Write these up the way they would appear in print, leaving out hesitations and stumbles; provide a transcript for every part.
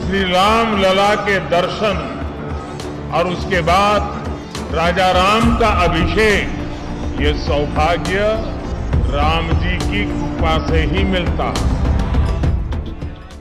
श्री राम लला के दर्शन और उसके बाद राजा राम का अभिषेक, ये सौभाग्य राम जी की कृपा से ही मिलता है।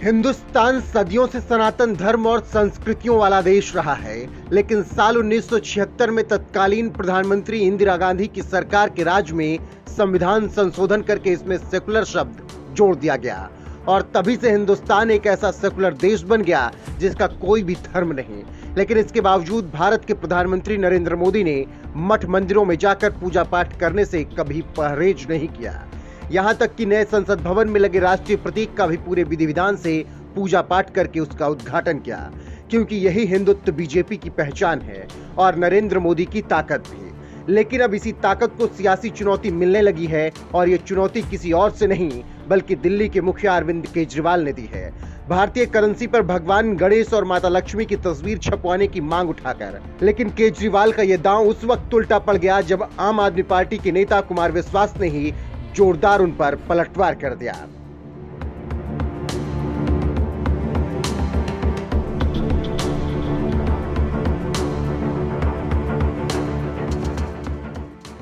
हिंदुस्तान सदियों से सनातन धर्म और संस्कृतियों वाला देश रहा है, लेकिन साल 1976 में तत्कालीन प्रधानमंत्री इंदिरा गांधी की सरकार के राज में संविधान संशोधन करके इसमें सेकुलर शब्द जोड़ दिया गया और तभी से हिंदुस्तान एक ऐसा सेकुलर देश बन गया जिसका कोई भी धर्म नहीं। लेकिन इसके बावजूद भारत के प्रधानमंत्री नरेंद्र मोदी ने मठ मंदिरों में जाकर पूजा पाठ करने से कभी परहेज नहीं किया। यहाँ तक कि नए संसद भवन में लगे राष्ट्रीय प्रतीक का भी पूरे विधि विधान से पूजा पाठ करके उसका उद्घाटन किया, क्योंकि यही हिंदुत्व बीजेपी की पहचान है और नरेंद्र मोदी की ताकत भी। लेकिन अब इसी ताकत को सियासी चुनौती मिलने लगी है और ये चुनौती किसी और से नहीं बल्कि दिल्ली के मुखिया अरविंद केजरीवाल ने दी है। भारतीय करेंसी पर भगवान गणेश और माता लक्ष्मी की तस्वीर छपवाने की मांग उठाकर। लेकिन केजरीवाल का यह दांव उस वक्त उल्टा पड़ गया जब आम आदमी पार्टी के नेता कुमार विश्वास ने ही जोरदार उन पर पलटवार कर दिया।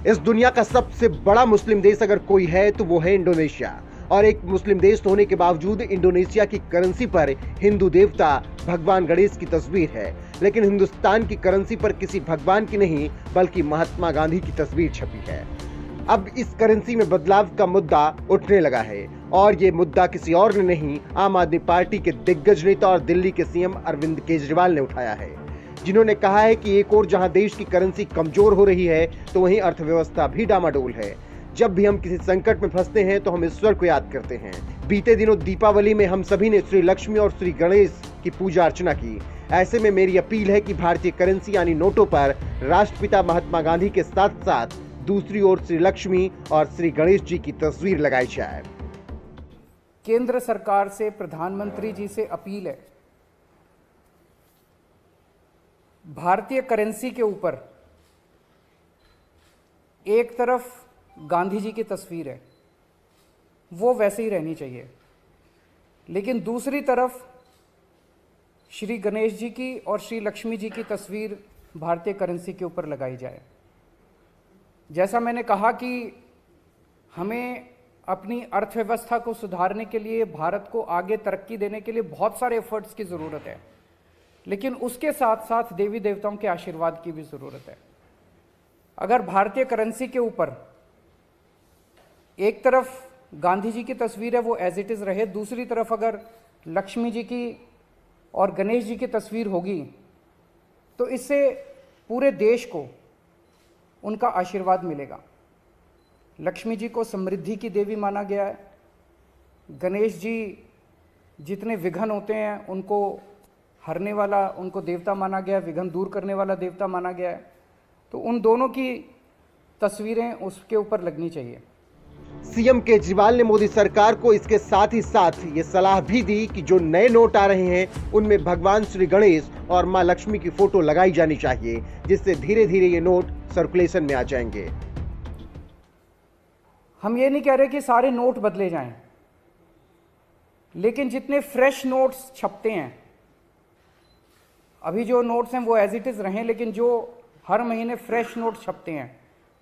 इस दुनिया का सबसे बड़ा मुस्लिम देश अगर कोई है तो वो है इंडोनेशिया, और एक मुस्लिम देश होने के बावजूद इंडोनेशिया की करेंसी पर हिंदू देवता भगवान गणेश की तस्वीर है। लेकिन हिंदुस्तान की करेंसी पर किसी भगवान की नहीं बल्कि महात्मा गांधी की तस्वीर छपी है। अब इस करेंसी में बदलाव का मुद्दा उठने लगा है और ये मुद्दा किसी और ने नहीं, आम आदमी पार्टी के दिग्गज नेता और दिल्ली के सीएम अरविंद केजरीवाल ने उठाया है, जिन्होंने कहा है कि एक और जहां देश की करेंसी कमजोर हो रही है तो वहीं अर्थव्यवस्था भी डामाडोल है। जब भी हम किसी संकट में फंसते हैं तो हम ईश्वर को याद करते हैं। बीते दिनों दीपावली में हम सभी ने श्री लक्ष्मी और श्री गणेश की पूजा अर्चना की। ऐसे में मेरी अपील है कि भारतीय करेंसी यानी नोटों पर राष्ट्रपिता महात्मा गांधी के साथ साथ दूसरी ओर श्री लक्ष्मी और श्री गणेश जी की तस्वीर लगाई जाए। केंद्र सरकार से प्रधानमंत्री जी से अपील है, भारतीय करेंसी के ऊपर एक तरफ गांधी जी की तस्वीर है, वो वैसे ही रहनी चाहिए, लेकिन दूसरी तरफ श्री गणेश जी की और श्री लक्ष्मी जी की तस्वीर भारतीय करेंसी के ऊपर लगाई जाए। जैसा मैंने कहा कि हमें अपनी अर्थव्यवस्था को सुधारने के लिए, भारत को आगे तरक्की देने के लिए बहुत सारे एफर्ट्स की ज़रूरत है, लेकिन उसके साथ साथ देवी देवताओं के आशीर्वाद की भी ज़रूरत है। अगर भारतीय करेंसी के ऊपर एक तरफ गांधी जी की तस्वीर है वो एज इट इज़ रहे, दूसरी तरफ अगर लक्ष्मी जी की और गणेश जी की तस्वीर होगी तो इससे पूरे देश को उनका आशीर्वाद मिलेगा। लक्ष्मी जी को समृद्धि की देवी माना गया है, गणेश जी जितने विघ्न होते हैं उनको हरने वाला, उनको देवता माना गया है, विघ्न दूर करने वाला देवता माना गया है, तो उन दोनों की तस्वीरें उसके ऊपर लगनी चाहिए। सीएम केजरीवाल ने मोदी सरकार को इसके साथ ही साथ ये सलाह भी दी कि जो नए नोट आ रहे हैं उनमें भगवान श्री गणेश और मां लक्ष्मी की फोटो लगाई जानी चाहिए, जिससे धीरे धीरे ये नोट सर्कुलेशन में आ जाएंगे। हम ये नहीं कह रहे कि सारे नोट बदले जाएं, लेकिन जितने फ्रेश नोट्स छपते हैं, अभी जो नोट्स हैं वो एज इट इज रहें, लेकिन जो हर महीने फ्रेश नोट छपते हैं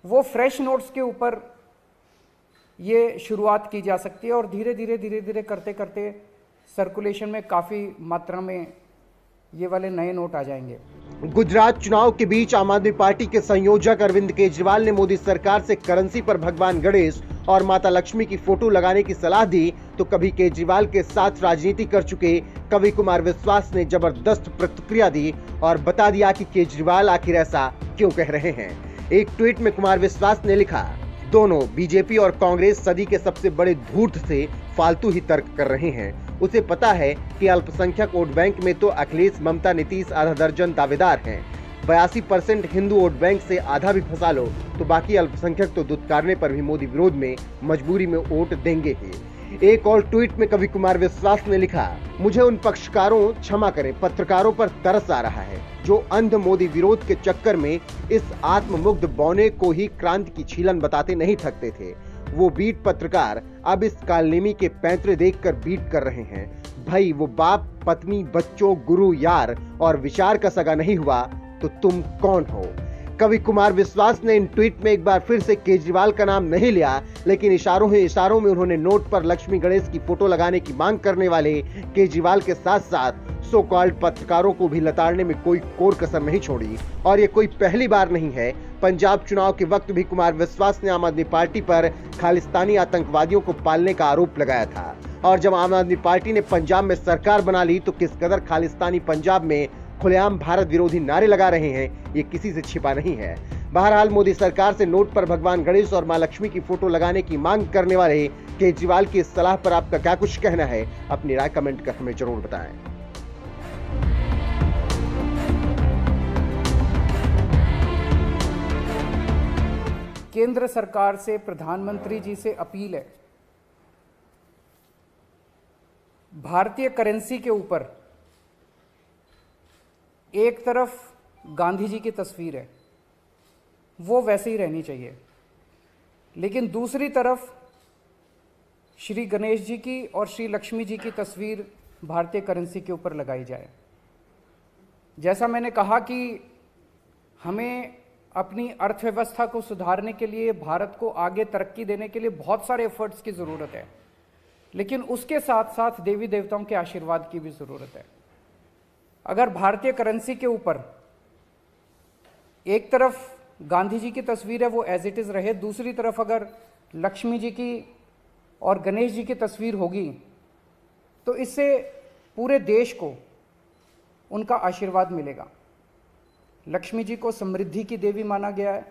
वो फ्रेश नोट्स के ऊपर ये शुरुआत की जा सकती है और धीरे धीरे करते करते सर्कुलेशन में काफ़ी मात्रा में ये वाले नए नोट आ जाएंगे। गुजरात चुनाव के बीच आम आदमी पार्टी के संयोजक अरविंद केजरीवाल ने मोदी सरकार से करेंसी पर भगवान गणेश और माता लक्ष्मी की फोटो लगाने की सलाह दी, तो कभी केजरीवाल के साथ राजनीति कर चुके कवि कुमार विश्वास ने जबरदस्त प्रतिक्रिया दी और बता दिया कि केजरीवाल आखिर ऐसा क्यों कह रहे हैं। एक ट्वीट में कुमार विश्वास ने लिखा, दोनों बीजेपी और कांग्रेस सदी के सबसे बड़े धूर्त से फालतू ही तर्क कर रहे हैं। उसे पता है कि अल्पसंख्यक वोट बैंक में तो अखिलेश, ममता, नीतीश आधा दर्जन दावेदार हैं। 82% हिंदू वोट बैंक से आधा भी फंसा लो तो बाकी अल्पसंख्यक तो दुत्कारने पर भी मोदी विरोध में मजबूरी में वोट देंगे ही। एक और ट्वीट में कवि कुमार विश्वास ने लिखा, मुझे उन पक्षकारों, क्षमा करें, पत्रकारों पर तरस आ रहा है जो अंध मोदी विरोध के चक्कर में इस आत्ममुग्ध बौने को ही क्रांति की छीलन बताते नहीं थकते थे। वो बीट पत्रकार अब इस कालनेमी के पैंतरे देखकर बीट कर रहे हैं। भाई वो बाप, पत्नी, बच्चों, गुरु, यार और विचार का सगा नहीं हुआ तो तुम कौन हो? कवि कुमार विश्वास ने इन ट्वीट में एक बार फिर से केजरीवाल का नाम नहीं लिया, लेकिन इशारों में उन्होंने नोट पर लक्ष्मी गणेश की फोटो लगाने की मांग करने वाले केजरीवाल के साथ साथ सो कॉल्ड पत्रकारों को भी लताड़ने में कोई कोर कसर नहीं छोड़ी। और ये कोई पहली बार नहीं है। पंजाब चुनाव के वक्त भी कुमार विश्वास ने आम आदमी पार्टी पर खालिस्तानी आतंकवादियों को पालने का आरोप लगाया था। और जब आम आदमी पार्टी ने पंजाब में सरकार बना ली तो किस कदर खालिस्तानी पंजाब में खुलेआम भारत विरोधी नारे लगा रहे हैं, ये किसी से छिपा नहीं है। बहरहाल मोदी सरकार से नोट पर भगवान गणेश और मां लक्ष्मी की फोटो लगाने की मांग करने वाले केजरीवाल की इस सलाह पर आपका क्या कुछ कहना है? अपनी राय कमेंट कर हमें जरूर बताएं। केंद्र सरकार से, प्रधानमंत्री जी से अपील है, भारतीय करेंसी के ऊपर एक तरफ गांधी जी की तस्वीर है, वो वैसे ही रहनी चाहिए, लेकिन दूसरी तरफ श्री गणेश जी की और श्री लक्ष्मी जी की तस्वीर भारतीय करेंसी के ऊपर लगाई जाए। जैसा मैंने कहा कि हमें अपनी अर्थव्यवस्था को सुधारने के लिए, भारत को आगे तरक्की देने के लिए बहुत सारे एफर्ट्स की ज़रूरत है, लेकिन उसके साथ साथ देवी देवताओं के आशीर्वाद की भी ज़रूरत है। अगर भारतीय करेंसी के ऊपर एक तरफ गांधी जी की तस्वीर है वो एज इट इज़ रहे, दूसरी तरफ अगर लक्ष्मी जी की और गणेश जी की तस्वीर होगी तो इससे पूरे देश को उनका आशीर्वाद मिलेगा। लक्ष्मी जी को समृद्धि की देवी माना गया है,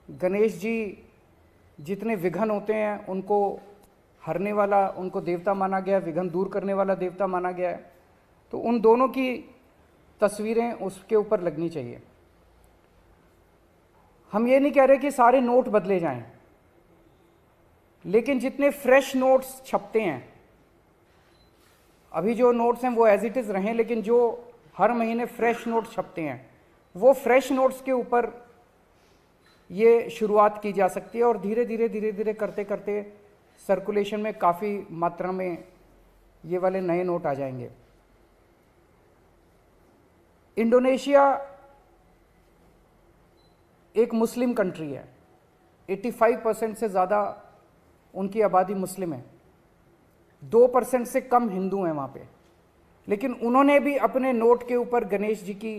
गणेश जी जितने विघ्न होते हैं उनको हरने वाला, उनको देवता माना गया है, विघ्न दूर करने वाला देवता माना गया है। तो उन दोनों की तस्वीरें उसके ऊपर लगनी चाहिए। हम ये नहीं कह रहे कि सारे नोट बदले जाएं, लेकिन जितने फ्रेश नोट्स छपते हैं, अभी जो नोट्स हैं वो एज इट इज़ रहें, लेकिन जो हर महीने फ्रेश नोट्स छपते हैं वो फ्रेश नोट्स के ऊपर ये शुरुआत की जा सकती है और धीरे धीरे करते करते सर्कुलेशन में काफ़ी मात्रा में ये वाले नए नोट आ जाएंगे। इंडोनेशिया एक मुस्लिम कंट्री है, 85% से ज़्यादा उनकी आबादी मुस्लिम है, 2% से कम हिंदू हैं वहाँ पे, लेकिन उन्होंने भी अपने नोट के ऊपर गणेश जी की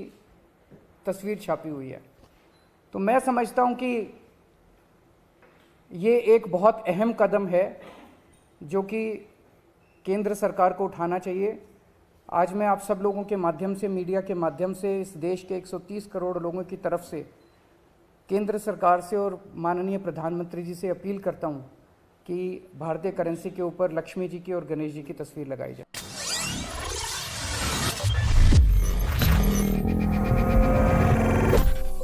तस्वीर छापी हुई है। तो मैं समझता हूँ कि ये एक बहुत अहम कदम है जो कि केंद्र सरकार को उठाना चाहिए। आज मैं आप सब लोगों के माध्यम से, मीडिया के माध्यम से, इस देश के 130 करोड़ लोगों की तरफ से केंद्र सरकार से और माननीय प्रधानमंत्री जी से अपील करता हूं कि भारतीय करेंसी के ऊपर लक्ष्मी जी की और गणेश जी की तस्वीर लगाई जाए।